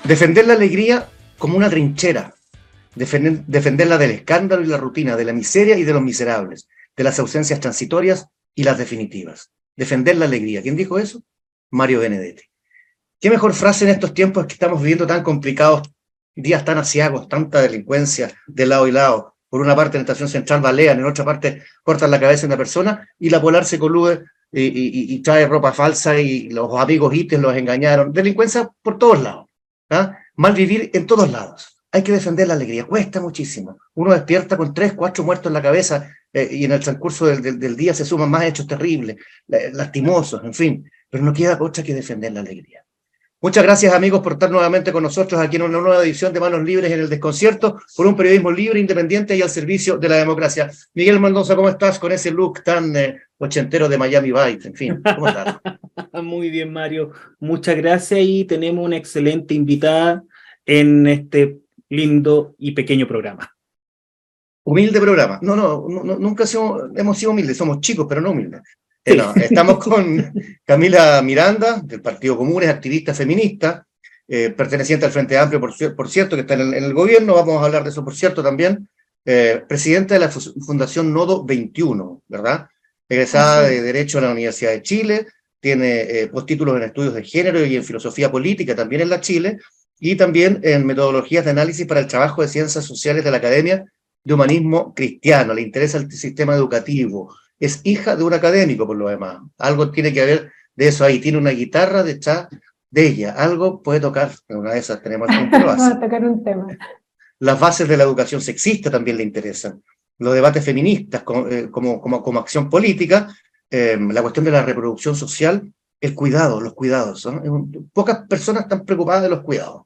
Defender la alegría como una trinchera, defenderla del escándalo y la rutina, de la miseria y de los miserables, de las ausencias transitorias y las definitivas. Defender la alegría. ¿Quién dijo eso? Mario Benedetti. ¿Qué mejor frase en estos tiempos que estamos viviendo tan complicados, días tan aciagos, tanta delincuencia de lado y lado? Por una parte en la estación central balean, en otra parte cortan la cabeza de una persona y la Polar se colude y trae ropa falsa y los amigos ítems los engañaron. Delincuencia por todos lados. ¿Ah? Mal vivir en todos lados. Hay que defender la alegría, cuesta muchísimo. Uno despierta con 3, 4 muertos en la cabeza y en el transcurso del día se suman más hechos terribles, lastimosos, en fin. Pero no queda otra que defender la alegría. Muchas gracias, amigos, por estar nuevamente con nosotros aquí en una nueva edición de Manos Libres en el Desconcierto, por un periodismo libre, independiente y al servicio de la democracia. Miguel Mendoza, ¿cómo estás con ese look tan ochentero de Miami Vice? En fin, ¿cómo estás? Muy bien, Mario. Muchas gracias y tenemos una excelente invitada en este lindo y pequeño programa. Humilde programa. Nunca hemos sido humildes, somos chicos, pero no humildes. Sí. No, estamos con Camila Miranda, del Partido Comunes, activista feminista, perteneciente al Frente Amplio, por cierto, que está en el gobierno, vamos a hablar de eso, por cierto, también, presidenta de la Fundación Nodo 21, ¿verdad? Egresada de Derecho a la Universidad de Chile, tiene postítulos en estudios de género y en filosofía política, también en la Chile, y también en metodologías de análisis para el trabajo de ciencias sociales de la Academia de Humanismo Cristiano, le interesa el sistema educativo, es hija de un académico por lo demás, algo tiene que haber de eso ahí, tiene una guitarra detrás de ella, algo puede tocar, en una de esas tenemos alguien que lo hace. Vamos a tocar un tema. Las bases de la educación sexista también le interesan, los debates feministas como acción política, la cuestión de la reproducción social, el cuidado, los cuidados, ¿no? Pocas personas están preocupadas de los cuidados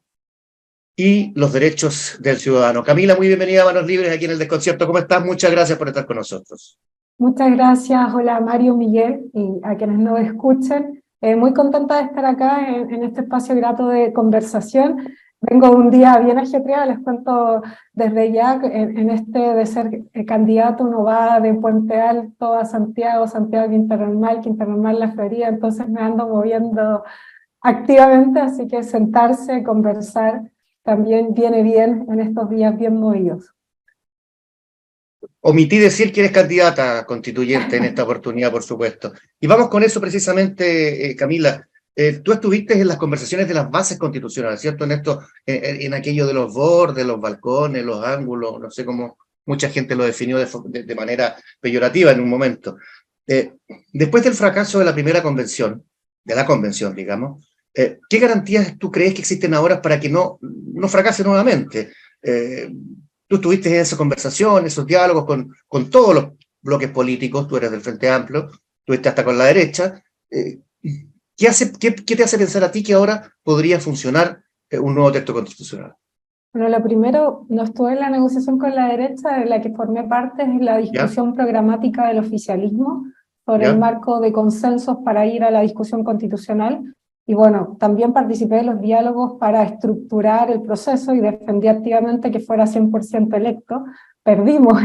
y los derechos del ciudadano. Camila, muy bienvenida a Manos Libres aquí en el Desconcierto. ¿Cómo estás? Muchas gracias por estar con nosotros. Muchas gracias, hola Mario, Miguel, y a quienes nos escuchen. Muy contenta de estar acá en este espacio grato de conversación. Vengo un día bien ajetreado, les cuento desde ya, en este de ser candidato uno va de Puente Alto a Santiago, Santiago a Quinta Normal La Florida, entonces me ando moviendo activamente, así que sentarse, conversar, también viene bien en estos días bien movidos. Omití decir que eres candidata constituyente en esta oportunidad, por supuesto. Y vamos con eso precisamente, Camila. Tú estuviste en las conversaciones de las bases constitucionales, ¿cierto? En aquello de los bordes, los balcones, los ángulos, no sé cómo mucha gente lo definió de manera peyorativa en un momento. Después del fracaso de la primera convención, de la convención, digamos, ¿qué garantías tú crees que existen ahora para que no fracase nuevamente? Tú estuviste en esa conversación, esos diálogos con todos los bloques políticos, tú eres del Frente Amplio, estuviste hasta con la derecha. ¿Qué te hace pensar a ti que ahora podría funcionar un nuevo texto constitucional? Bueno, lo primero, no estuve en la negociación con la derecha, de la que formé parte, es la discusión programática del oficialismo sobre el marco de consensos para ir a la discusión constitucional. Y bueno, también participé de los diálogos para estructurar el proceso y defendí activamente que fuera 100% electo. Perdimos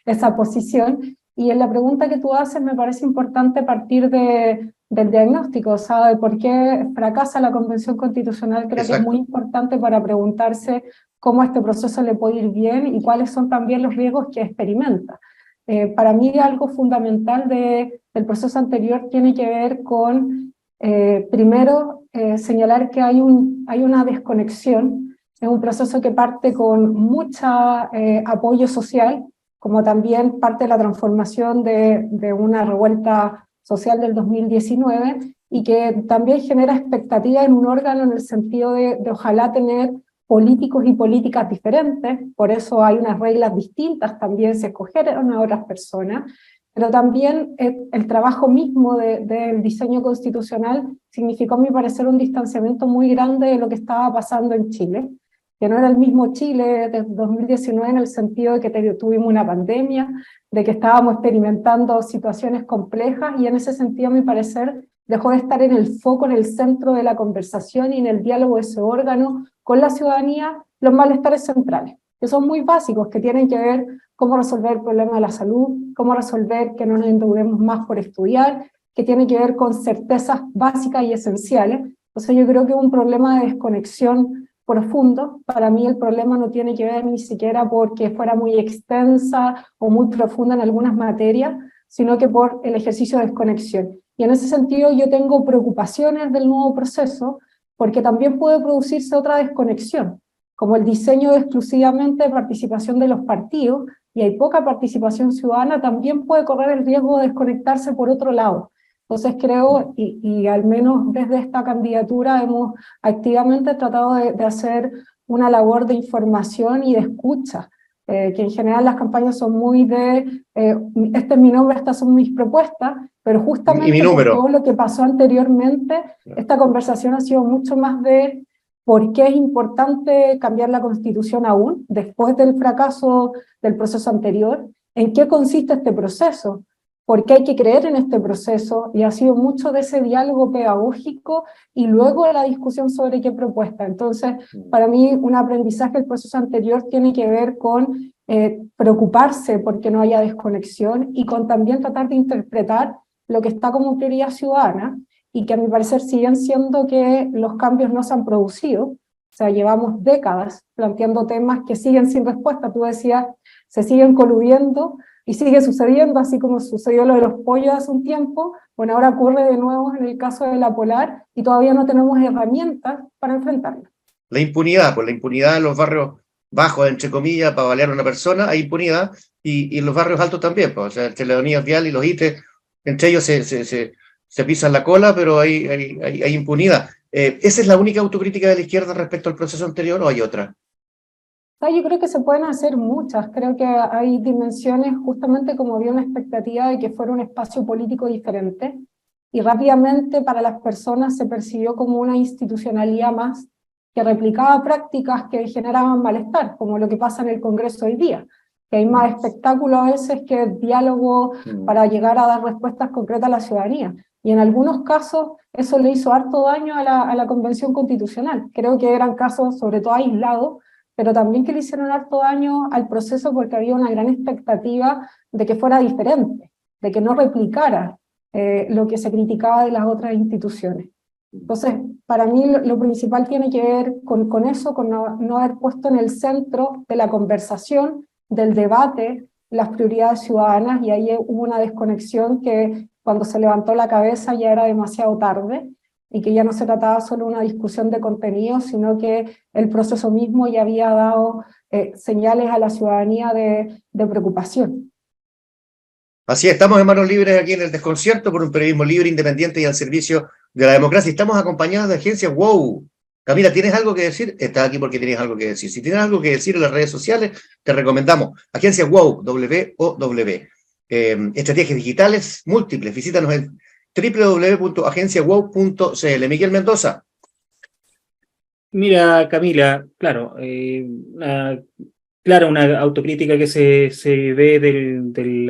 esa posición. Y en la pregunta que tú haces me parece importante partir del diagnóstico, o sea, de por qué fracasa la Convención Constitucional. Creo que es muy importante para preguntarse cómo a este proceso le puede ir bien y cuáles son también los riesgos que experimenta. Para mí algo fundamental del proceso anterior tiene que ver con, primero, señalar que hay una desconexión. Es un proceso que parte con mucho apoyo social, como también parte de la transformación de una revuelta social del 2019, y que también genera expectativa en un órgano en el sentido de ojalá tener políticos y políticas diferentes, por eso hay unas reglas distintas, también se escogieron a otras personas, pero también el trabajo mismo del diseño constitucional significó, a mi parecer, un distanciamiento muy grande de lo que estaba pasando en Chile, que no era el mismo Chile de 2019 en el sentido de que tuvimos una pandemia, de que estábamos experimentando situaciones complejas, y en ese sentido, a mi parecer, dejó de estar en el foco, en el centro de la conversación y en el diálogo de ese órgano con la ciudadanía, los malestares centrales, que son muy básicos, que tienen que ver cómo resolver el problema de la salud, cómo resolver que no nos endeudemos más por estudiar, que tiene que ver con certezas básicas y esenciales. Entonces yo creo que es un problema de desconexión profundos. Para mí el problema no tiene que ver ni siquiera porque fuera muy extensa o muy profunda en algunas materias, sino que por el ejercicio de desconexión. Y en ese sentido yo tengo preocupaciones del nuevo proceso, porque también puede producirse otra desconexión, como el diseño de exclusivamente de participación de los partidos, y hay poca participación ciudadana, también puede correr el riesgo de desconectarse por otro lado. Entonces creo, y al menos desde esta candidatura hemos activamente tratado de hacer una labor de información y de escucha, que en general las campañas son muy de, este es mi nombre, estas son mis propuestas, pero justamente por todo lo que pasó anteriormente, esta conversación ha sido mucho más de por qué es importante cambiar la Constitución aún, después del fracaso del proceso anterior, en qué consiste este proceso, por qué hay que creer en este proceso, y ha sido mucho de ese diálogo pedagógico y luego la discusión sobre qué propuesta. Entonces, para mí, un aprendizaje del proceso anterior tiene que ver con preocuparse porque no haya desconexión y con también tratar de interpretar lo que está como prioridad ciudadana, y que a mi parecer siguen siendo que los cambios no se han producido. O sea, llevamos décadas planteando temas que siguen sin respuesta. Tú decías, se siguen coludiendo y sigue sucediendo, así como sucedió lo de los pollos hace un tiempo. Bueno, ahora ocurre de nuevo en el caso de la Polar y todavía no tenemos herramientas para enfrentarlo. La impunidad, pues la impunidad en los barrios bajos, entre comillas, para balear a una persona, hay impunidad, y en los barrios altos también, pues, o sea, entre Leonidas Vial y los ITES, entre ellos se pisan la cola, pero hay impunidad. ¿Esa es la única autocrítica de la izquierda respecto al proceso anterior o hay otra? Yo creo que se pueden hacer muchas. Creo que hay dimensiones, justamente como había una expectativa de que fuera un espacio político diferente, y rápidamente para las personas se percibió como una institucionalidad más que replicaba prácticas que generaban malestar, como lo que pasa en el Congreso hoy día, que hay más espectáculo a veces que diálogo para llegar a dar respuestas concretas a la ciudadanía. Y en algunos casos eso le hizo harto daño a la Convención Constitucional. Creo que eran casos sobre todo aislados, pero también que le hicieron harto daño al proceso porque había una gran expectativa de que fuera diferente, de que no replicara lo que se criticaba de las otras instituciones. Entonces, para mí lo principal tiene que ver con eso, con no haber puesto en el centro de la conversación, del debate, las prioridades ciudadanas, y ahí hubo una desconexión que cuando se levantó la cabeza ya era demasiado tarde, y que ya no se trataba solo de una discusión de contenido, sino que el proceso mismo ya había dado señales a la ciudadanía de preocupación. Así es, estamos en manos libres aquí en El Desconcierto por un periodismo libre, independiente y al servicio de la democracia. Estamos acompañados de agencias WOW. Camila, ¿tienes algo que decir? Estás aquí porque tienes algo que decir. Si tienes algo que decir en las redes sociales, te recomendamos agencias WOW, W-O-W. Estrategias digitales múltiples. Visítanos en www.agenciawow.cl. Miguel Mendoza. Mira, Camila, claro, una autocrítica que se ve del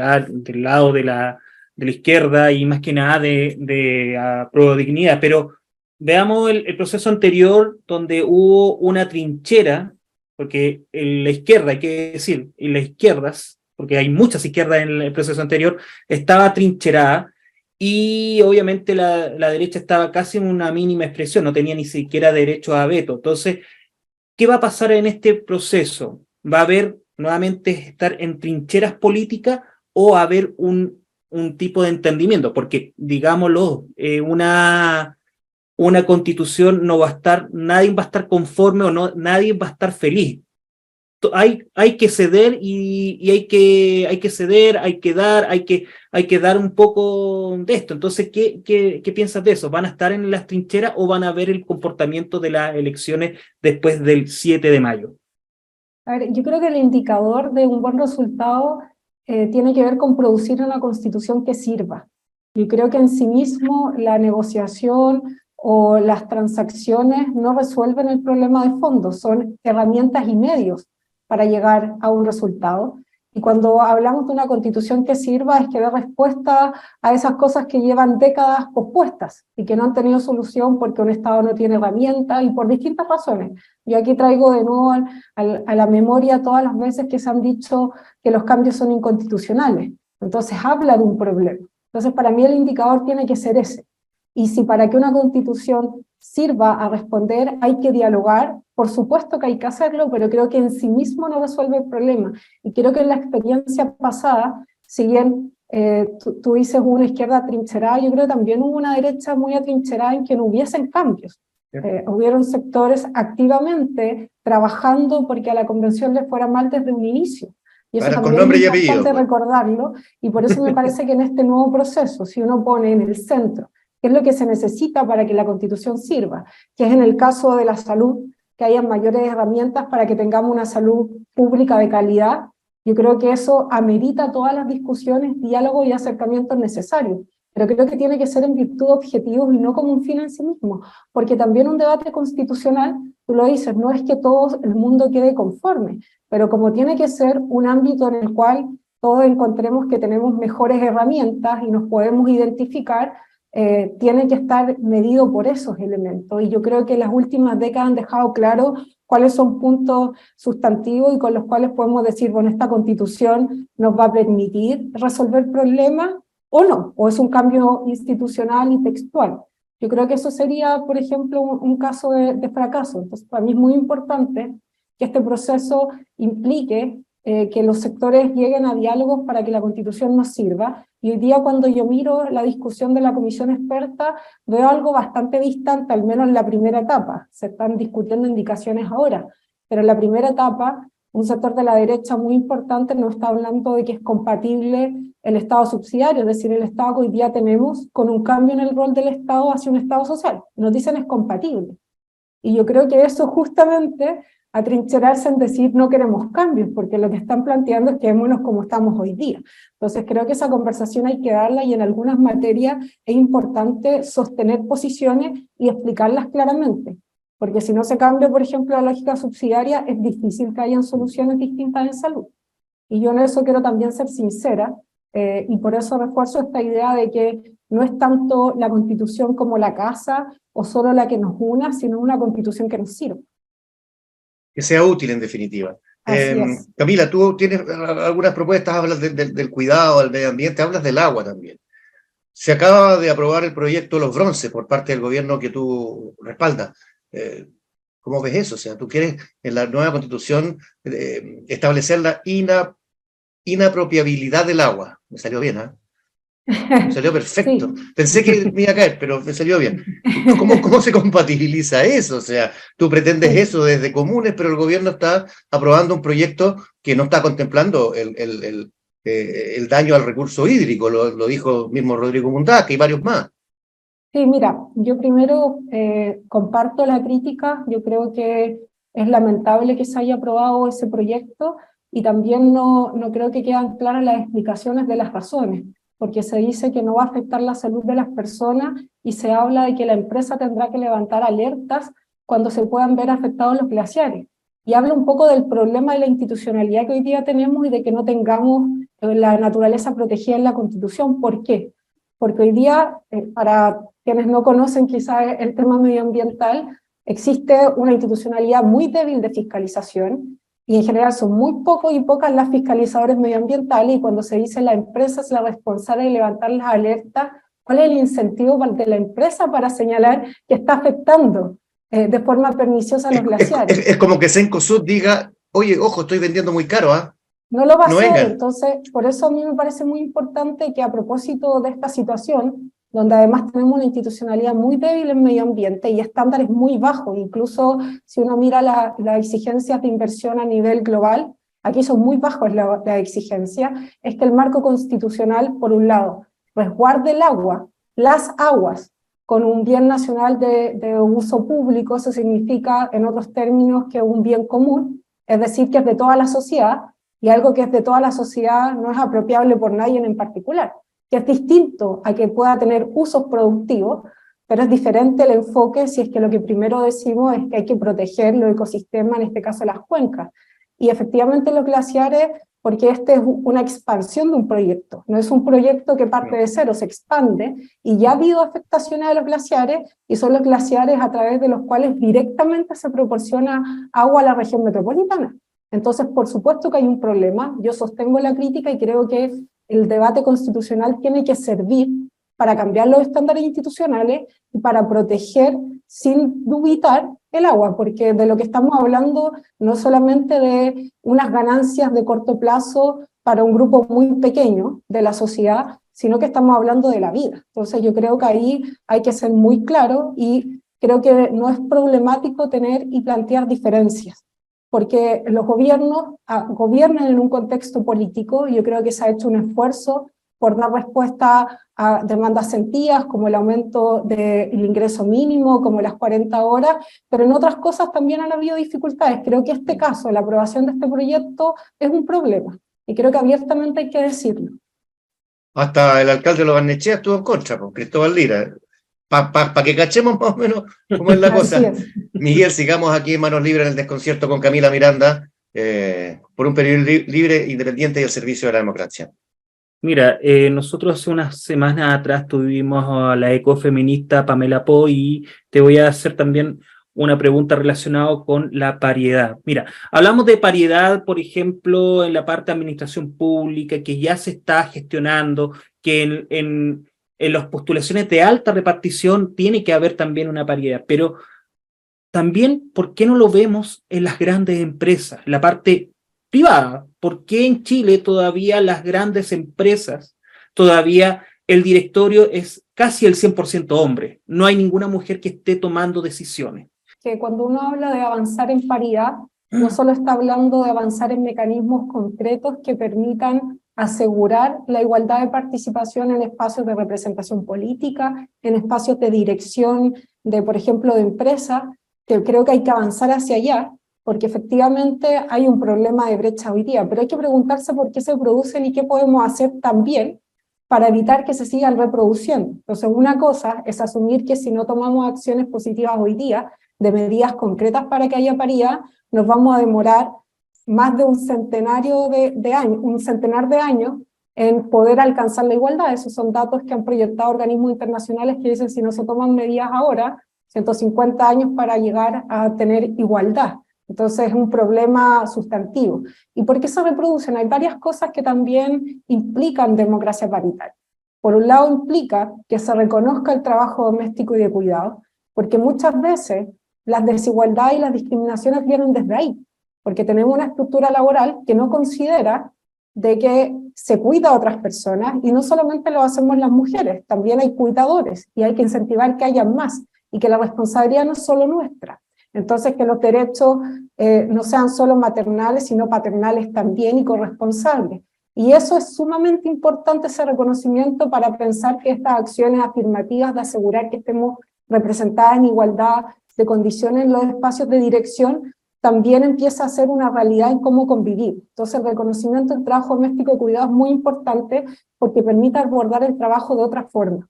lado de la izquierda y más que nada de Prodignidad, pero veamos el proceso anterior donde hubo una trinchera, porque en la izquierda, hay que decir, en las izquierdas, porque hay muchas izquierdas en el proceso anterior, estaba trincherada, y obviamente la derecha estaba casi en una mínima expresión, no tenía ni siquiera derecho a veto. Entonces, ¿qué va a pasar en este proceso? ¿Va a haber nuevamente estar en trincheras políticas o va a haber un tipo de entendimiento? Porque, digámoslo, una constitución no va a estar, nadie va a estar conforme o no, nadie va a estar feliz. Hay que ceder y hay que ceder, hay que dar un poco de esto. Entonces, ¿qué piensas de eso? ¿Van a estar en las trincheras o van a ver el comportamiento de las elecciones después del 7 de mayo? A ver, yo creo que el indicador de un buen resultado tiene que ver con producir una constitución que sirva. Yo creo que en sí mismo la negociación o las transacciones no resuelven el problema de fondo, son herramientas y medios para llegar a un resultado. Y cuando hablamos de una constitución que sirva, es que dé respuesta a esas cosas que llevan décadas pospuestas y que no han tenido solución porque un Estado no tiene herramientas y por distintas razones. Yo aquí traigo de nuevo a la memoria todas las veces que se han dicho que los cambios son inconstitucionales. Entonces habla de un problema. Entonces para mí el indicador tiene que ser ese. Y si para que una constitución sirva a responder, hay que dialogar, por supuesto que hay que hacerlo, pero creo que en sí mismo no resuelve el problema. Y creo que en la experiencia pasada, si bien tú dices una izquierda atrincherada, yo creo que también hubo una derecha muy atrincherada en que no hubiesen cambios. Hubieron sectores activamente trabajando porque a la convención les fuera mal desde un inicio. Y eso también es importante recordarlo, y por eso me parece que en este nuevo proceso, si uno pone en el centro qué es lo que se necesita para que la Constitución sirva, que es en el caso de la salud, que haya mayores herramientas para que tengamos una salud pública de calidad, yo creo que eso amerita todas las discusiones, diálogos y acercamientos necesarios. Pero creo que tiene que ser en virtud de objetivos y no como un fin en sí mismo, porque también un debate constitucional, tú lo dices, no es que todo el mundo quede conforme, pero como tiene que ser un ámbito en el cual todos encontremos que tenemos mejores herramientas y nos podemos identificar, tiene que estar medido por esos elementos. Y yo creo que las últimas décadas han dejado claro cuáles son puntos sustantivos y con los cuales podemos decir, bueno, esta Constitución nos va a permitir resolver problemas, o no, o es un cambio institucional y textual. Yo creo que eso sería, por ejemplo, un caso de fracaso. Entonces, para mí es muy importante que este proceso implique que los sectores lleguen a diálogos para que la Constitución nos sirva. Y hoy día, cuando yo miro la discusión de la comisión experta, veo algo bastante distante, al menos en la primera etapa. Se están discutiendo indicaciones ahora, pero en la primera etapa, un sector de la derecha muy importante nos está hablando de que es compatible el Estado subsidiario, es decir, el Estado que hoy día tenemos, con un cambio en el rol del Estado hacia un Estado social. Nos dicen es compatible. Y yo creo que eso justamente, atrincherarse en decir no queremos cambios, porque lo que están planteando es quedémonos como estamos hoy día. Entonces creo que esa conversación hay que darla, y en algunas materias es importante sostener posiciones y explicarlas claramente. Porque si no se cambia, por ejemplo, la lógica subsidiaria, es difícil que hayan soluciones distintas en salud. Y yo en eso quiero también ser sincera, y por eso refuerzo esta idea de que no es tanto la Constitución como la casa, o solo la que nos una, sino una Constitución que nos sirva. Que sea útil, en definitiva. Camila, tú tienes algunas propuestas, hablas del cuidado al medio ambiente, hablas del agua también. Se acaba de aprobar el proyecto Los Bronces por parte del gobierno que tú respaldas. ¿Cómo ves eso? O sea, tú quieres en la nueva Constitución establecer la inapropiabilidad del agua. Me salió bien, ¿eh? Me salió perfecto. Sí. Pensé que me iba a caer, pero me salió bien. ¿Cómo se compatibiliza eso? O sea, tú pretendes eso desde comunes, pero el gobierno está aprobando un proyecto que no está contemplando el daño al recurso hídrico, lo dijo mismo Rodrigo Mundaca y varios más. Sí, mira, yo primero comparto la crítica. Yo creo que es lamentable que se haya aprobado ese proyecto, y también no creo que quedan claras las explicaciones de las razones, porque se dice que no va a afectar la salud de las personas, y se habla de que la empresa tendrá que levantar alertas cuando se puedan ver afectados los glaciares. Y habla un poco del problema de la institucionalidad que hoy día tenemos y de que no tengamos la naturaleza protegida en la Constitución. ¿Por qué? Porque hoy día, para quienes no conocen quizás el tema medioambiental, existe una institucionalidad muy débil de fiscalización, y en general son muy pocos y pocas las fiscalizadores medioambientales, y cuando se dice la empresa es la responsable de levantar las alertas, ¿cuál es el incentivo de la empresa para señalar que está afectando de forma perniciosa a los glaciares? Es como que Cencosud diga, oye, ojo, estoy vendiendo muy caro, ¿ah? No lo va a hacer. Entonces, por eso a mí me parece muy importante que, a propósito de esta situación, donde además tenemos una institucionalidad muy débil en medio ambiente y estándares muy bajos, incluso si uno mira las exigencias de inversión a nivel global, aquí son muy bajos la exigencia, es que el marco constitucional, por un lado, resguarde el agua, las aguas, con un bien nacional de uso público. Eso significa, en otros términos, que un bien común, es decir, que es de toda la sociedad, y algo que es de toda la sociedad no es apropiable por nadie en particular, que es distinto a que pueda tener usos productivos, pero es diferente el enfoque si es que lo que primero decimos es que hay que proteger los ecosistemas, en este caso las cuencas. Y efectivamente los glaciares, porque este es una expansión de un proyecto, no es un proyecto que parte de cero, se expande, y ya ha habido afectaciones a los glaciares, y son los glaciares a través de los cuales directamente se proporciona agua a la región metropolitana. Entonces, por supuesto que hay un problema. Yo sostengo la crítica y creo que el debate constitucional tiene que servir para cambiar los estándares institucionales y para proteger sin dubitar el agua, porque de lo que estamos hablando no solamente de unas ganancias de corto plazo para un grupo muy pequeño de la sociedad, sino que estamos hablando de la vida. Entonces yo creo que ahí hay que ser muy claro y creo que no es problemático tener y plantear diferencias, porque los gobiernos gobiernan en un contexto político y yo creo que se ha hecho un esfuerzo por dar respuesta a demandas sentidas, como el aumento del ingreso mínimo, como las 40 horas, pero en otras cosas también han habido dificultades. Creo que este caso, la aprobación de este proyecto, es un problema, y creo que abiertamente hay que decirlo. Hasta el alcalde de Lo Barnechea estuvo en contra, pues, Cristóbal Lira. Para que cachemos más o menos cómo es la cosa. Es. Miguel, sigamos aquí en Manos Libres en el desconcierto con Camila Miranda, por un periodismo libre, independiente y al servicio de la democracia. Mira, nosotros hace unas semanas atrás tuvimos a la ecofeminista Pamela Po y te voy a hacer también una pregunta relacionada con la pariedad. Mira, hablamos de pariedad, por ejemplo, en la parte de administración pública, que ya se está gestionando, que en las postulaciones de alta repartición tiene que haber también una paridad, pero también, ¿por qué no lo vemos en las grandes empresas, en la parte privada? ¿Por qué en Chile todavía las grandes empresas, todavía el directorio es casi el 100% hombre? No hay ninguna mujer que esté tomando decisiones. Que cuando uno habla de avanzar en paridad, no solo está hablando de avanzar en mecanismos concretos que permitan asegurar la igualdad de participación en espacios de representación política, en espacios de dirección de, por ejemplo, de empresas, que creo que hay que avanzar hacia allá, porque efectivamente hay un problema de brecha hoy día, pero hay que preguntarse por qué se producen y qué podemos hacer también para evitar que se sigan reproduciendo. Entonces, una cosa es asumir que si no tomamos acciones positivas hoy día, de medidas concretas para que haya paridad, nos vamos a demorar más de un centenar de años en poder alcanzar la igualdad. Esos son datos que han proyectado organismos internacionales que dicen si no se toman medidas ahora, 150 años para llegar a tener igualdad. Entonces es un problema sustantivo. ¿Y por qué se reproducen? Hay varias cosas que también implican democracia paritaria. Por un lado implica que se reconozca el trabajo doméstico y de cuidado, porque muchas veces las desigualdades y las discriminaciones vienen desde ahí, porque tenemos una estructura laboral que no considera de que se cuida a otras personas, y no solamente lo hacemos las mujeres, también hay cuidadores, y hay que incentivar que haya más, y que la responsabilidad no es solo nuestra. Entonces, que los derechos no sean solo maternales, sino paternales también y corresponsables. Y eso es sumamente importante, ese reconocimiento, para pensar que estas acciones afirmativas de asegurar que estemos representadas en igualdad de condiciones en los espacios de dirección también empieza a ser una realidad en cómo convivir. Entonces, el reconocimiento del trabajo doméstico y cuidado es muy importante porque permite abordar el trabajo de otra forma,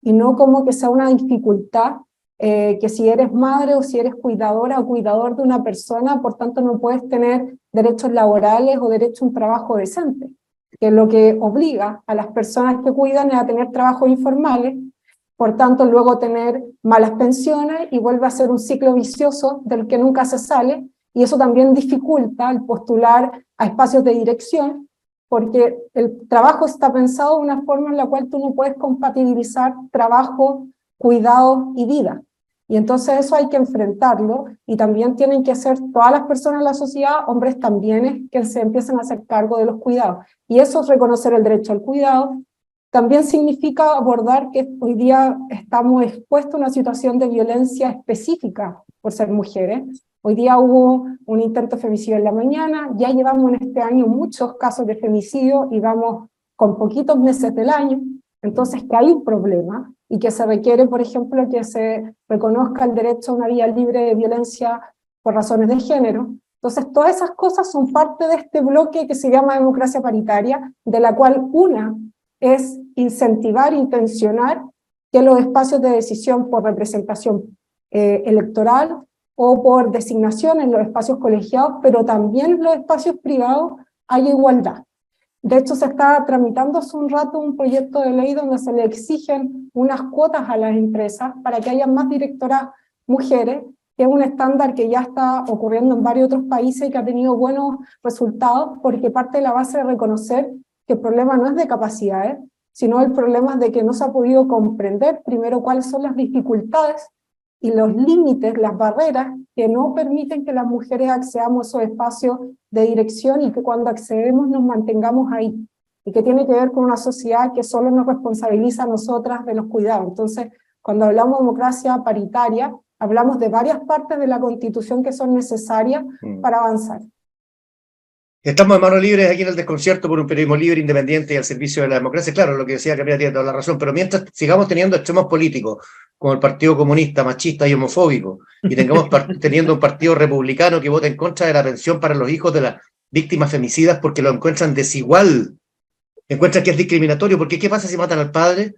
y no como que sea una dificultad, que si eres madre o si eres cuidadora o cuidador de una persona, por tanto no puedes tener derechos laborales o derecho a un trabajo decente, que es lo que obliga a las personas que cuidan a tener trabajos informales, por tanto luego tener malas pensiones, y vuelve a ser un ciclo vicioso del que nunca se sale, y eso también dificulta el postular a espacios de dirección, porque el trabajo está pensado de una forma en la cual tú no puedes compatibilizar trabajo, cuidado y vida. Y entonces eso hay que enfrentarlo, y también tienen que ser todas las personas de la sociedad, hombres también, que se empiecen a hacer cargo de los cuidados. Y eso es reconocer el derecho al cuidado. También significa abordar que hoy día estamos expuestos a una situación de violencia específica por ser mujeres. Hoy día hubo un intento de femicidio en la mañana, ya llevamos en este año muchos casos de femicidio y vamos con poquitos meses del año. Entonces, que hay un problema y que se requiere, por ejemplo, que se reconozca el derecho a una vida libre de violencia por razones de género. Entonces, todas esas cosas son parte de este bloque que se llama democracia paritaria, de la cual una es incentivar, intencionar que los espacios de decisión por representación electoral o por designación en los espacios colegiados, pero también en los espacios privados, haya igualdad. De hecho, se está tramitando hace un rato un proyecto de ley donde se le exigen unas cuotas a las empresas para que haya más directoras mujeres, que es un estándar que ya está ocurriendo en varios otros países y que ha tenido buenos resultados, porque parte de la base de reconocer que el problema no es de capacidades, sino el problema es de que no se ha podido comprender primero cuáles son las dificultades y los límites, las barreras que no permiten que las mujeres accedamos a esos espacios de dirección y que cuando accedemos nos mantengamos ahí, y que tiene que ver con una sociedad que solo nos responsabiliza a nosotras de los cuidados. Entonces, cuando hablamos de democracia paritaria, hablamos de varias partes de la Constitución que son necesarias para avanzar. Estamos en manos libres aquí en el desconcierto por un periodismo libre, independiente y al servicio de la democracia. Claro, lo que decía Camila tiene toda la razón, pero mientras sigamos teniendo extremos políticos, como el Partido Comunista, machista y homofóbico, y tengamos teniendo un partido republicano que vota en contra de la pensión para los hijos de las víctimas femicidas porque lo encuentran desigual, encuentran que es discriminatorio, porque ¿qué pasa si matan al padre?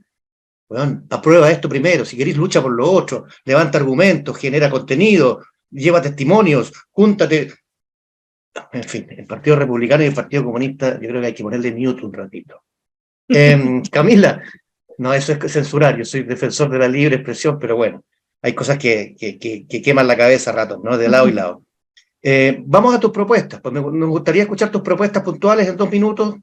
Bueno, aprueba esto primero, si queréis lucha por lo otro, levanta argumentos, genera contenido, lleva testimonios, júntate. En fin, el Partido Republicano y el Partido Comunista, yo creo que hay que ponerle mute un ratito. Camila, no, eso es censurar, yo soy defensor de la libre expresión, pero bueno, hay cosas que queman la cabeza a ratos, ¿no? De lado y lado. Vamos a tus propuestas, pues me gustaría escuchar tus propuestas puntuales en 2 minutos,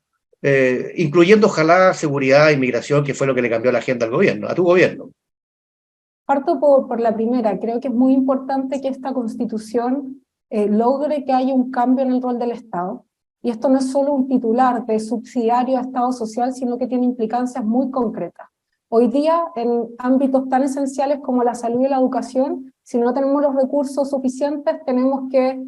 incluyendo ojalá seguridad, inmigración, que fue lo que le cambió la agenda al gobierno, a tu gobierno. Parto por la primera. Creo que es muy importante que esta Constitución logre que haya un cambio en el rol del Estado. Y esto no es solo un titular de subsidiario a Estado social, sino que tiene implicancias muy concretas. Hoy día, en ámbitos tan esenciales como la salud y la educación, si no tenemos los recursos suficientes, tenemos que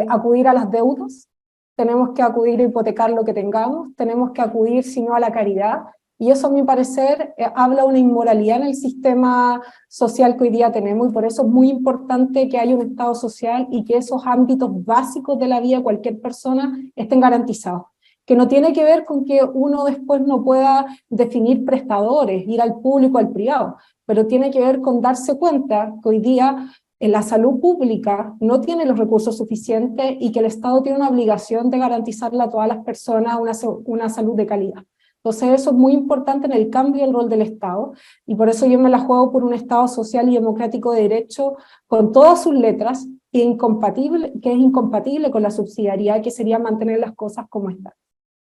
acudir a las deudas, tenemos que acudir a hipotecar lo que tengamos, tenemos que acudir, si no, a la caridad. Y eso, a mi parecer, habla de una inmoralidad en el sistema social que hoy día tenemos, y por eso es muy importante que haya un Estado social y que esos ámbitos básicos de la vida de cualquier persona estén garantizados. Que no tiene que ver con que uno después no pueda definir prestadores, ir al público, al privado, pero tiene que ver con darse cuenta que hoy día la salud pública no tiene los recursos suficientes y que el Estado tiene una obligación de garantizarle a todas las personas una salud de calidad. Entonces eso es muy importante en el cambio del rol del Estado, y por eso yo me la juego por un Estado social y democrático de derecho con todas sus letras, que es incompatible con la subsidiariedad, que sería mantener las cosas como están.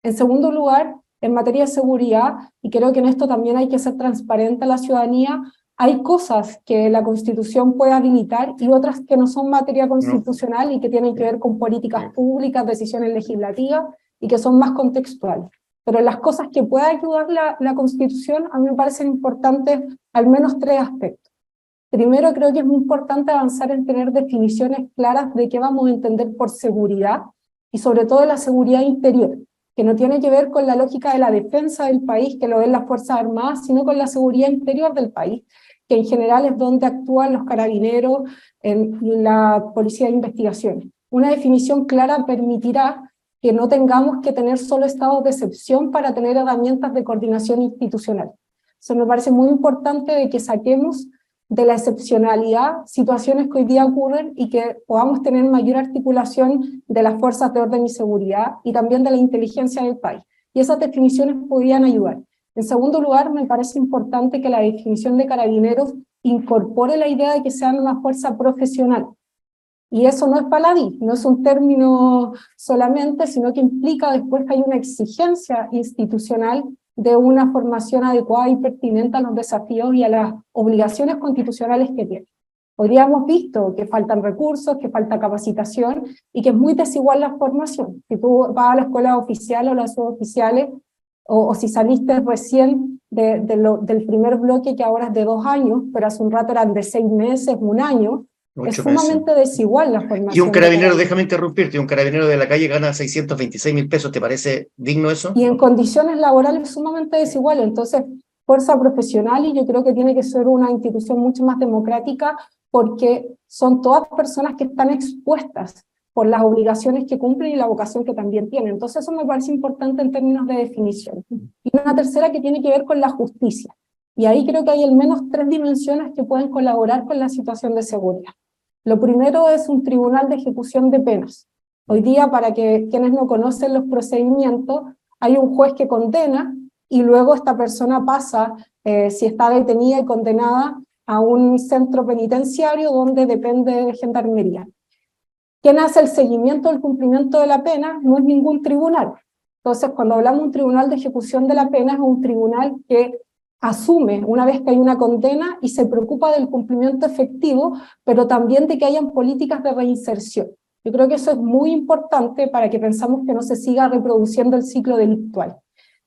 En segundo lugar, en materia de seguridad, y creo que en esto también hay que ser transparente a la ciudadanía, hay cosas que la Constitución puede habilitar y otras que no son materia constitucional y que tienen que ver con políticas públicas, decisiones legislativas y que son más contextuales. Pero las cosas que pueda ayudar la Constitución, a mí me parecen importantes al menos 3 aspectos. Primero, creo que es muy importante avanzar en tener definiciones claras de qué vamos a entender por seguridad, y sobre todo la seguridad interior, que no tiene que ver con la lógica de la defensa del país, que lo ven las Fuerzas Armadas, sino con la seguridad interior del país, que en general es donde actúan los carabineros, en la policía de investigaciones. Una definición clara permitirá que no tengamos que tener solo estados de excepción para tener herramientas de coordinación institucional. Eso me parece muy importante, de que saquemos de la excepcionalidad situaciones que hoy día ocurren y que podamos tener mayor articulación de las fuerzas de orden y seguridad y también de la inteligencia del país. Y esas definiciones podrían ayudar. En segundo lugar, me parece importante que la definición de carabineros incorpore la idea de que sean una fuerza profesional. Y eso no es baladí, no es un término solamente, sino que implica después que hay una exigencia institucional de una formación adecuada y pertinente a los desafíos y a las obligaciones constitucionales que tiene. Hoy día hemos visto que faltan recursos, que falta capacitación y que es muy desigual la formación. Si tú vas a la escuela oficial o las suboficiales, o si saliste recién del primer bloque, que ahora es de 2 años, pero hace un rato eran de 6 meses, 1 año, es sumamente desigual la formación. Y un carabinero, déjame interrumpirte, un carabinero de la calle gana 626.000 pesos, ¿te parece digno eso? Y en condiciones laborales sumamente desiguales. Entonces, fuerza profesional, y yo creo que tiene que ser una institución mucho más democrática, porque son todas personas que están expuestas por las obligaciones que cumplen y la vocación que también tienen. Entonces eso me parece importante en términos de definición. Y una tercera que tiene que ver con la justicia. Y ahí creo que hay al menos 3 dimensiones que pueden colaborar con la situación de seguridad. Lo primero es un tribunal de ejecución de penas. Hoy día, para que quienes no conocen los procedimientos, hay un juez que condena y luego esta persona pasa, si está detenida y condenada, a un centro penitenciario donde depende de Gendarmería. Quien hace el seguimiento del cumplimiento de la pena no es ningún tribunal. Entonces, cuando hablamos de un tribunal de ejecución de la pena, es un tribunal que asume una vez que hay una condena y se preocupa del cumplimiento efectivo, pero también de que hayan políticas de reinserción. Yo creo que eso es muy importante para que pensamos que no se siga reproduciendo el ciclo delictual.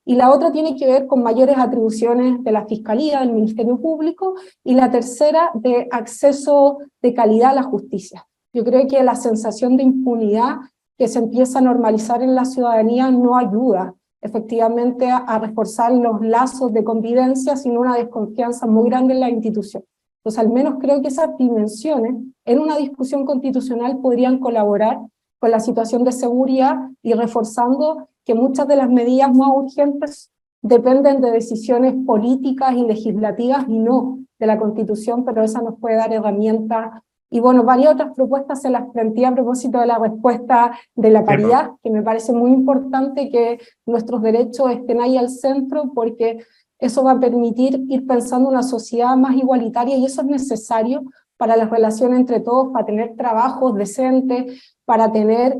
Y la otra tiene que ver con mayores atribuciones de la Fiscalía, del Ministerio Público, y la tercera de acceso de calidad a la justicia. Yo creo que la sensación de impunidad que se empieza a normalizar en la ciudadanía no ayuda efectivamente a reforzar los lazos de convivencia, sino una desconfianza muy grande en la institución. Entonces, al menos creo que esas dimensiones en una discusión constitucional podrían colaborar con la situación de seguridad y reforzando que muchas de las medidas más urgentes dependen de decisiones políticas y legislativas y no de la Constitución, pero esa nos puede dar herramientas. Y bueno, varias otras propuestas se las planteé a propósito de la respuesta de la paridad, que me parece muy importante que nuestros derechos estén ahí al centro, porque eso va a permitir ir pensando una sociedad más igualitaria, y eso es necesario para las relaciones entre todos, para tener trabajos decentes, para tener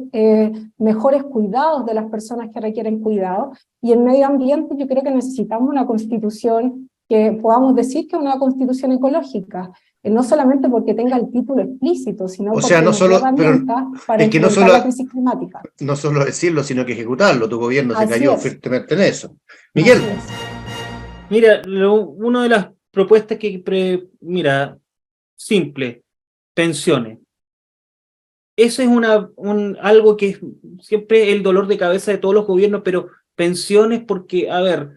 mejores cuidados de las personas que requieren cuidado. Y en medio ambiente yo creo que necesitamos una constitución que podamos decir que es una constitución ecológica, no solamente porque tenga el título explícito, sino porque no nos solo, dé herramientas para es que enfrentar la crisis climática. no solo decirlo, sino que ejecutarlo. Tu gobierno se cayó fuertemente en eso. Miguel. Mira, una de las propuestas mira, simple, pensiones. Eso es algo que es siempre el dolor de cabeza de todos los gobiernos, pero pensiones porque, a ver,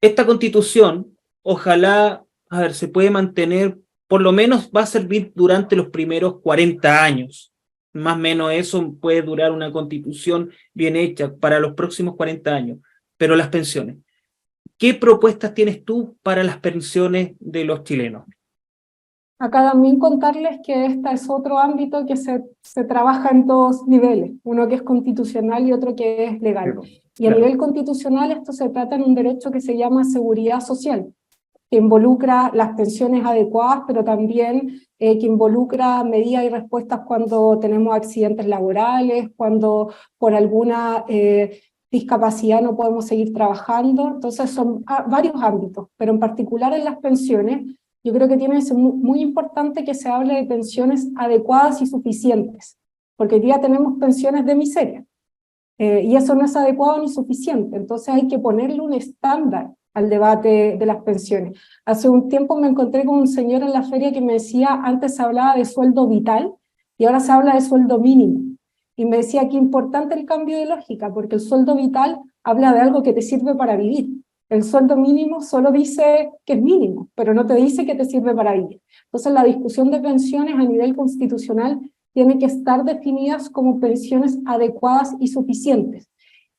esta constitución, ojalá, a ver, se puede mantener, por lo menos va a servir durante los primeros 40 años. Más o menos eso puede durar una constitución bien hecha para los próximos 40 años. Pero las pensiones, ¿qué propuestas tienes tú para las pensiones de los chilenos? Acá también contarles que este es otro ámbito que se trabaja en todos niveles, uno que es constitucional y otro que es legal. Y a nivel constitucional esto se trata en un derecho que se llama seguridad social, que involucra las pensiones adecuadas, pero también que involucra medidas y respuestas cuando tenemos accidentes laborales, cuando por alguna discapacidad no podemos seguir trabajando. Entonces son varios ámbitos, pero en particular en las pensiones, yo creo que tiene que ser muy importante que se hable de pensiones adecuadas y suficientes, porque hoy día tenemos pensiones de miseria, y eso no es adecuado ni suficiente. Entonces hay que ponerle un estándar al debate de las pensiones. Hace un tiempo me encontré con un señor en la feria que me decía, antes se hablaba de sueldo vital y ahora se habla de sueldo mínimo. Y me decía que importante el cambio de lógica, porque el sueldo vital habla de algo que te sirve para vivir. El sueldo mínimo solo dice que es mínimo, pero no te dice que te sirve para vivir. Entonces la discusión de pensiones a nivel constitucional tiene que estar definidas como pensiones adecuadas y suficientes.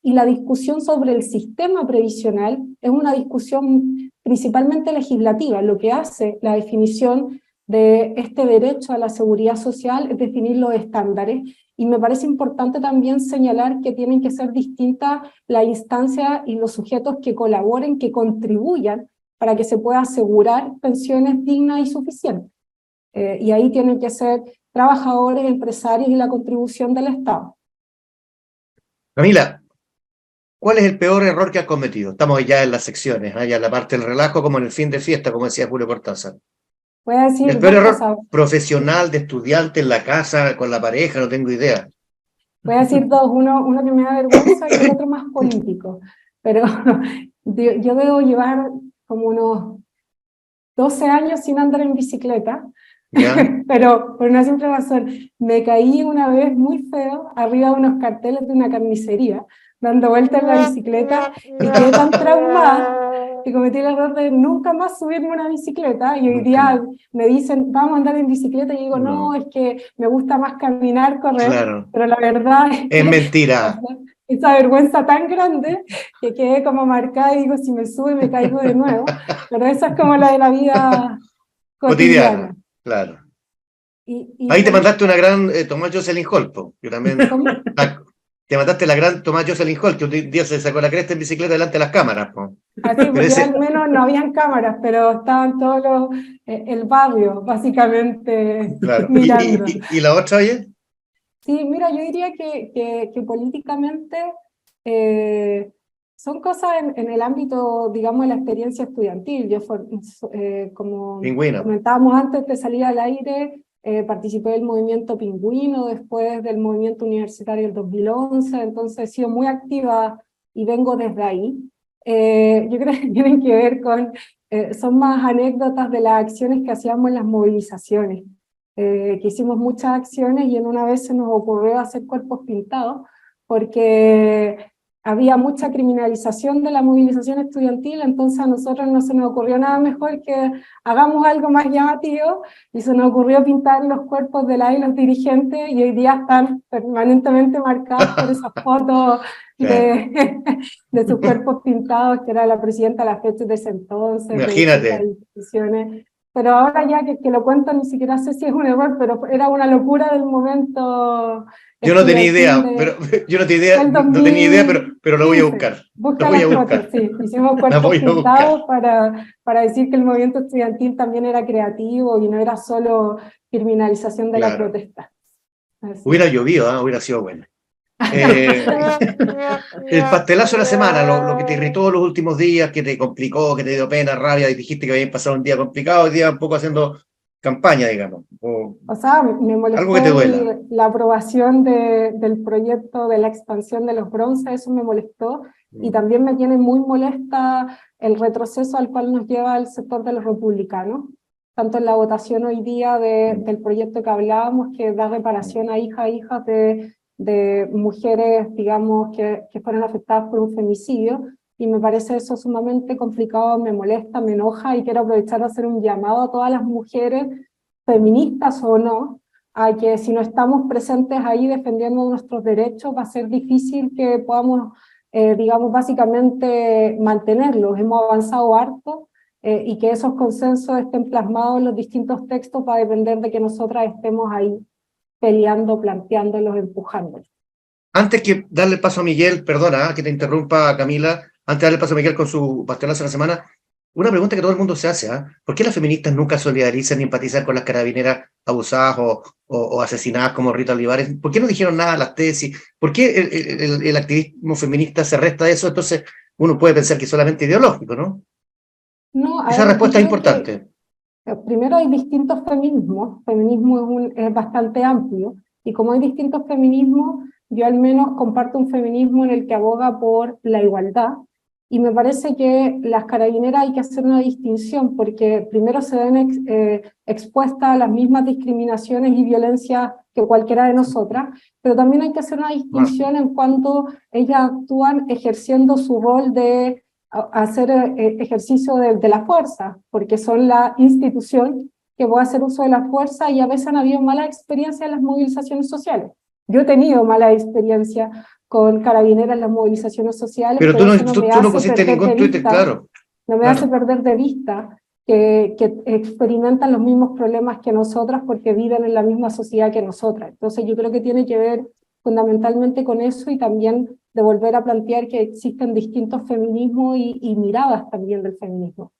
Y la discusión sobre el sistema previsional es una discusión principalmente legislativa. Lo que hace la definición de este derecho a la seguridad social es definir los estándares, y me parece importante también señalar que tienen que ser distintas las instancias y los sujetos que colaboren, que contribuyan para que se pueda asegurar pensiones dignas y suficientes. Y ahí tienen que ser trabajadores, empresarios y la contribución del Estado. Camila, ¿cuál es el peor error que has cometido? Estamos ya en las secciones, ya en la parte del relajo, como en el fin de fiesta, como decía Julio Cortázar. Voy a decir el peor error profesional, de estudiante, en la casa, con la pareja, no tengo idea. Voy a decir dos, uno que me da vergüenza y el otro más político. Pero yo debo llevar como unos 12 años sin andar en bicicleta, pero por una simple razón, me caí una vez muy feo arriba de unos carteles de una carnicería, dando vueltas en la bicicleta, y quedé tan traumada que cometí el error de nunca más subirme una bicicleta, y hoy día me dicen, vamos a andar en bicicleta, y digo, no, es que me gusta más caminar, correr, pero la verdad es mentira. Esa vergüenza tan grande que quedé como marcada y digo, si me sube me caigo de nuevo, pero esa es como la de la vida cotidiana. Claro. Y ahí te mandaste una gran Tomás Jocelyn Holpo. Yo también. Te mandaste la gran Tomás Jocelyn Holpo, que un día se sacó la cresta en bicicleta delante de las cámaras. Así, porque al menos no habían cámaras, pero estaban todos el barrio, básicamente, claro. mirando. ¿Y la otra, oye? Sí, mira, yo diría que políticamente Son cosas en el ámbito, digamos, de la experiencia estudiantil. Yo, como Pingüino. comentábamos antes de salir al aire, participé del movimiento Pingüino, después del movimiento universitario del 2011, entonces he sido muy activa y vengo desde ahí. Yo creo que tienen que ver con, son más anécdotas de las acciones que hacíamos en las movilizaciones, que hicimos muchas acciones y en una vez se nos ocurrió hacer cuerpos pintados, porque había mucha criminalización de la movilización estudiantil, entonces a nosotros no se nos ocurrió nada mejor que hagamos algo más llamativo, y se nos ocurrió pintar los cuerpos de la y los dirigentes, y hoy día están permanentemente marcados por esas fotos de sus cuerpos pintados, que era la presidenta de la FECH de ese entonces, Imagínate. de instituciones. Pero ahora ya que lo cuento, ni siquiera sé si es un error, pero era una locura del momento. Yo no tenía idea, no tenía idea, pero lo voy a buscar. Busca las fotos, sí. Hicimos cuerpos pintados para decir que el movimiento estudiantil también era creativo y no era solo criminalización de la protesta. Así. Hubiera llovido, ¿eh? Hubiera sido bueno. El pastelazo de la semana, lo que te irritó los últimos días, que te complicó, que te dio pena, rabia, y dijiste que habías pasado un día complicado, hoy día un poco haciendo campaña, digamos. O sea, me molestó algo que te duela. La aprobación del proyecto de la expansión de los bronces, eso me molestó, y también me tiene muy molesta el retroceso al cual nos lleva el sector de los republicanos, tanto en la votación hoy día del proyecto que hablábamos, que da reparación a hijas de mujeres, digamos, que fueron afectadas por un femicidio, y me parece eso sumamente complicado, me molesta, me enoja, y quiero aprovechar de hacer un llamado a todas las mujeres, feministas o no, a que si no estamos presentes ahí defendiendo nuestros derechos, va a ser difícil que podamos, digamos, básicamente mantenerlos. Hemos avanzado harto, y que esos consensos estén plasmados en los distintos textos va a depender de que nosotras estemos ahí peleando, planteándolos, empujándolos. Antes que darle paso a Miguel, perdona que te interrumpa, Camila, antes de darle paso a Miguel con su pastelazo de la semana, una pregunta que todo el mundo se hace, ¿eh? ¿Por qué las feministas nunca solidarizan ni empatizan con las carabineras abusadas o asesinadas como Rita Olivares? ¿Por qué no dijeron nada a las tesis? ¿Por qué el activismo feminista se resta de eso? Entonces uno puede pensar que es solamente ideológico, ¿no? No, Esa respuesta es importante. Primero hay distintos feminismos, feminismo es bastante amplio, y como hay distintos feminismos, yo al menos comparto un feminismo en el que aboga por la igualdad, y me parece que las carabineras hay que hacer una distinción, porque primero se ven expuestas a las mismas discriminaciones y violencias que cualquiera de nosotras, pero también hay que hacer una distinción en cuanto ellas actúan ejerciendo su rol de hacer ejercicio de la fuerza, porque son la institución que puede hacer uso de la fuerza, y a veces han habido malas experiencias en las movilizaciones sociales. Yo he tenido mala experiencia con carabineras en las movilizaciones sociales, pero tú no pusiste ningún Twitter, claro. No me hace perder de vista que experimentan los mismos problemas que nosotras porque viven en la misma sociedad que nosotras. Entonces yo creo que tiene que ver fundamentalmente con eso, y también de volver a plantear que existen distintos feminismos y miradas también del feminismo.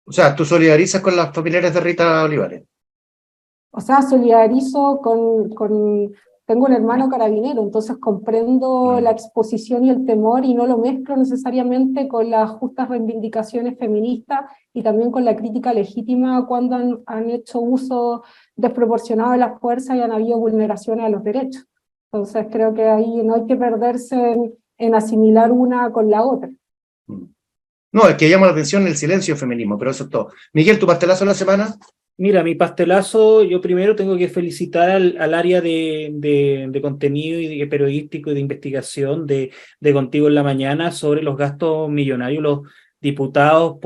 O sea, ¿tú solidarizas con las familiares de Rita Olivares? O sea, solidarizo tengo un hermano carabinero, entonces comprendo la exposición y el temor, y no lo mezclo necesariamente con las justas reivindicaciones feministas y también con la crítica legítima cuando han hecho uso desproporcionado de la fuerza y han habido vulneraciones a los derechos. Entonces creo que ahí no hay que perderse en asimilar una con la otra. No, es que llama la atención el silencio feminismo, pero eso es todo. Miguel, ¿tu pastelazo de la semana? Mira, mi pastelazo, yo primero tengo que felicitar al área de contenido y periodístico y de investigación de Contigo en la Mañana sobre los gastos millonarios, los diputados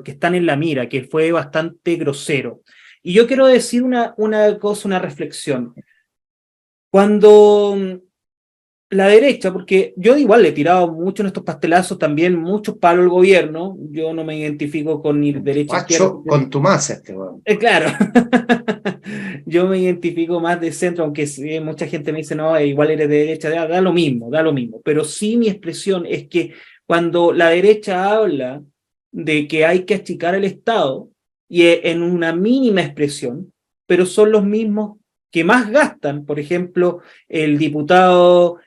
que están en la mira, que fue bastante grosero. Y yo quiero decir una cosa, una reflexión. Cuando la derecha, porque yo igual le he tirado mucho en estos pastelazos también, muchos palos al gobierno, yo no me identifico con ni derecha ni izquierda. Con tu masa, este weón. Claro, yo me identifico más de centro, aunque mucha gente me dice, no, igual eres de derecha, da lo mismo, pero sí mi expresión es que cuando la derecha habla de que hay que achicar el Estado, y en una mínima expresión, pero son los mismos que más gastan, por ejemplo, el diputado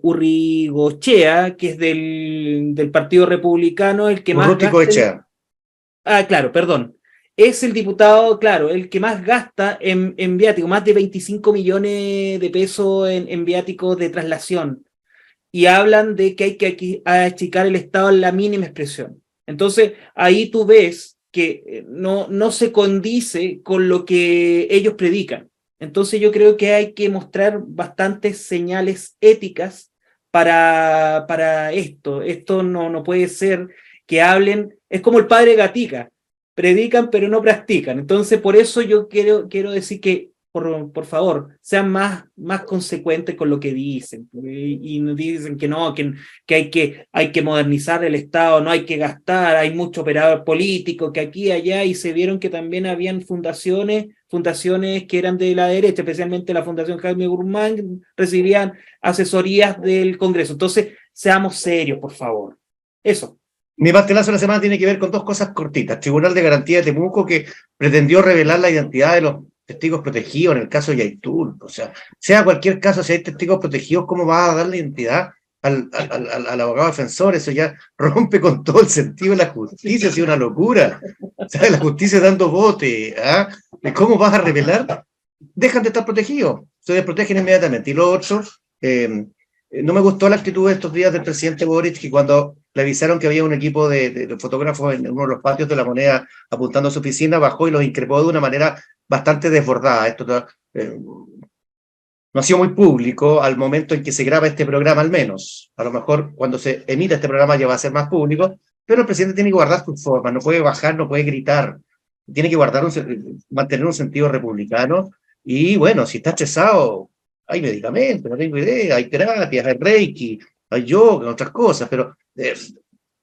Urrigochea, que es del Partido Republicano, el que más Urruticoechea. Claro, perdón. Es el diputado, claro, el que más gasta en viático, más de 25 millones de pesos en viáticos de traslación. Y hablan de que hay que achicar el Estado en la mínima expresión. Entonces, ahí tú ves que no se condice con lo que ellos predican. Entonces, yo creo que hay que mostrar bastantes señales éticas para esto. Esto no puede ser que hablen, es como el padre Gatica, predican pero no practican. Entonces, por eso yo quiero decir que por favor, sean más consecuentes con lo que dicen. Y nos dicen que no, que hay que modernizar el Estado, no hay que gastar, hay mucho operador político, que aquí y allá, y se vieron que también habían fundaciones que eran de la derecha, especialmente la Fundación Jaime Guzmán, recibían asesorías del Congreso. Entonces, seamos serios, por favor. Eso. Mi pastelazo de la semana tiene que ver con dos cosas cortitas. Tribunal de Garantía de Temuco, que pretendió revelar la identidad de los testigos protegidos en el caso de Yaitul. O sea cualquier caso, si hay testigos protegidos, ¿cómo va a dar la identidad al abogado defensor? Eso ya rompe con todo el sentido de la justicia, es una locura. ¿Sabes? La justicia dando bote. ¿Cómo vas a revelar? Dejan de estar protegidos, se desprotegen inmediatamente. Y lo otro, no me gustó la actitud de estos días del presidente Boric, que cuando le avisaron que había un equipo de fotógrafos en uno de los patios de la Moneda apuntando a su oficina, bajó y los increpó de una manera bastante desbordada. Esto no ha sido muy público al momento en que se graba este programa, al menos. A lo mejor cuando se emita este programa ya va a ser más público, pero el presidente tiene que guardar sus formas, no puede bajar, no puede gritar, tiene que mantener un sentido republicano. Y bueno, si está estresado, hay medicamentos, no tengo idea, hay terapias, hay reiki, hay yoga, otras cosas, pero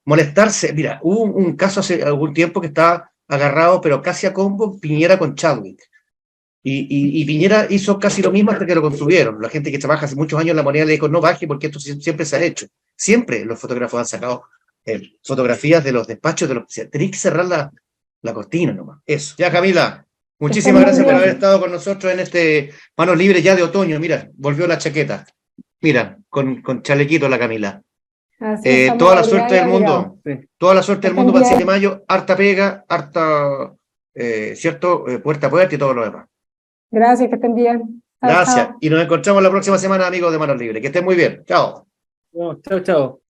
molestarse. Mira, hubo un caso hace algún tiempo que estaba agarrado, pero casi a combo, Piñera con Chadwick. Y Piñera hizo casi lo mismo hasta que lo construyeron. La gente que trabaja hace muchos años en la Moneda le dijo, no baje porque esto siempre se ha hecho. Siempre los fotógrafos han sacado fotografías de los despachos, tenés que cerrar la cortina nomás. Eso. Ya, Camila, muchísimas gracias por haber estado con nosotros en este Manos Libres ya de otoño. Mira, volvió la chaqueta. Mira, con chalequito la Camila. Toda la suerte del mundo. Toda la suerte del mundo para el 7 de mayo. Harta pega, harta, ¿cierto? Puerta a puerta y todo lo demás. Gracias, que estén bien. Gracias. Y nos encontramos la próxima semana, amigos de Manos Libres. Que estén muy bien. Chao. Chao, chao.